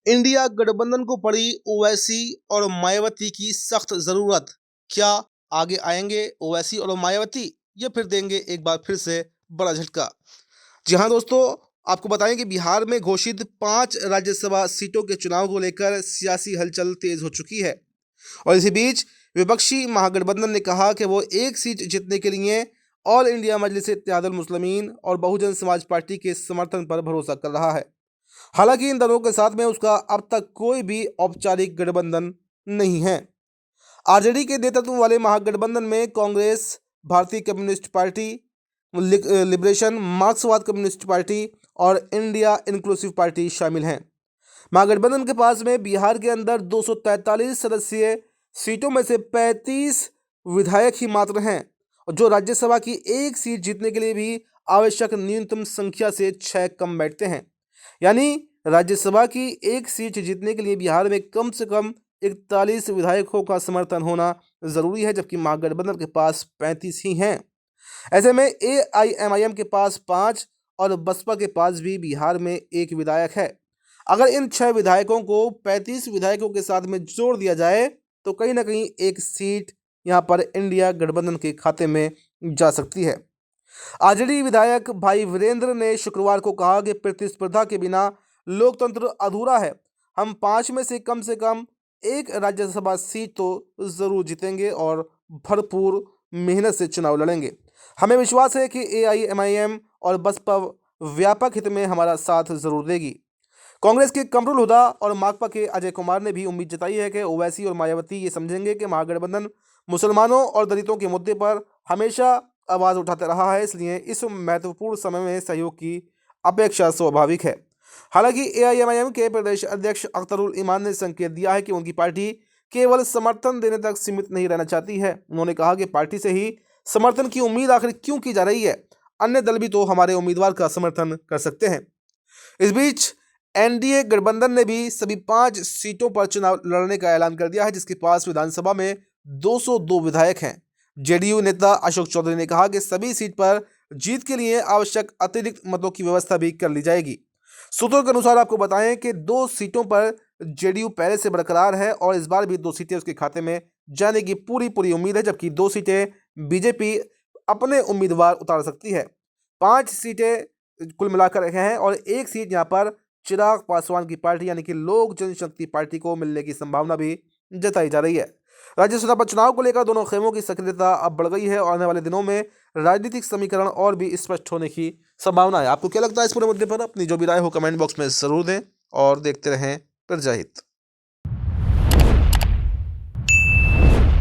India गठबंधन को पड़ी ओवैसी और मायावती की सख्त जरूरत। क्या आगे आएंगे ओवैसी और मायावती या फिर देंगे एक बार फिर से बड़ा झटका? जी हाँ दोस्तों, आपको बताएं कि बिहार में घोषित 5 राज्यसभा सीटों के चुनाव को लेकर सियासी हलचल तेज हो चुकी है। और इसी बीच विपक्षी महागठबंधन ने कहा कि वो एक सीट जीतने के लिए ऑल इंडिया मजलिस इत्तेहादुल मुस्लिमीन और बहुजन समाज पार्टी के समर्थन पर भरोसा कर रहा है। हालांकि इन दलों के साथ में उसका अब तक कोई भी औपचारिक गठबंधन नहीं है। आरजेडी के नेतृत्व वाले महागठबंधन में Congress, Bharatiya communist party, liberation, मार्क्सवाद कम्युनिस्ट पार्टी और इंडिया इंक्लूसिव पार्टी शामिल हैं। महागठबंधन के पास में बिहार के अंदर 243 सदस्यीय सीटों में से 35 विधायक ही मात्र हैं, जो राज्यसभा की एक सीट जीतने के लिए भी आवश्यक न्यूनतम संख्या से 6 कम बैठते हैं। यानी राज्यसभा की एक सीट जीतने के लिए बिहार में कम से कम 41 विधायकों का समर्थन होना जरूरी है, जबकि महागठबंधन के पास 35 ही हैं। ऐसे में AIMIM के पास 5 और बसपा के पास भी बिहार में एक विधायक है। अगर इन 6 विधायकों को 35 विधायकों के साथ में जोड़ दिया जाए तो कहीं ना कहीं एक सीट यहां पर इंडिया गठबंधन के खाते में जा सकती है। आरजेडी विधायक भाई वीरेंद्र ने शुक्रवार को कहा कि प्रतिस्पर्धा के बिना लोकतंत्र अधूरा है। हम 5 में से कम एक राज्यसभा सीट तो जरूर जीतेंगे और भरपूर मेहनत से चुनाव लड़ेंगे। हमें विश्वास है कि AIMIM और बसपा व्यापक हित में हमारा साथ जरूर देगी। कांग्रेस के कमरुल हुदा और माकपा के अजय कुमार ने भी उम्मीद जताई है कि ओवैसी और मायावती ये समझेंगे कि महागठबंधन मुसलमानों और दलितों के मुद्दे पर हमेशा आवाज़ उठाते रहा है, इसलिए इस महत्वपूर्ण समय में सहयोग की अपेक्षा स्वाभाविक है। हालांकि AIMIM के प्रदेश अध्यक्ष अख्तरुल ईमान ने संकेत दिया है कि उनकी पार्टी केवल समर्थन देने तक सीमित नहीं रहना चाहती है। उन्होंने कहा कि पार्टी से ही समर्थन की उम्मीद आखिर क्यों की जा रही है, अन्य दल भी तो हमारे उम्मीदवार का समर्थन कर सकते हैं। इस बीच NDA गठबंधन ने भी सभी 5 सीटों पर चुनाव लड़ने का ऐलान कर दिया है, जिसके पास विधानसभा में 202 विधायक हैं। JDU नेता अशोक चौधरी ने कहा कि सभी सीट पर जीत के लिए आवश्यक अतिरिक्त मतों की व्यवस्था भी कर ली जाएगी। सूत्रों के अनुसार आपको बताएं कि 2 सीटों पर JDU पहले से बरकरार है और इस बार भी 2 सीटें उसके खाते में जाने की पूरी उम्मीद है, जबकि 2 सीटें बीजेपी अपने उम्मीदवार उतार सकती है। 5 सीटें कुल मिलाकर हैं और एक सीट यहाँ पर चिराग पासवान की पार्टी यानी कि लोक जनशक्ति पार्टी को मिलने की संभावना भी जताई जा रही है। राज्यसभा चुनाव को लेकर दोनों खेमों की सक्रियता अब बढ़ गई है और आने वाले दिनों में राजनीतिक समीकरण और भी स्पष्ट होने की संभावना है। आपको क्या लगता है इस पूरे मुद्दे पर? अपनी जो भी राय हो कमेंट बॉक्स में जरूर दें और देखते रहें प्रजाहित।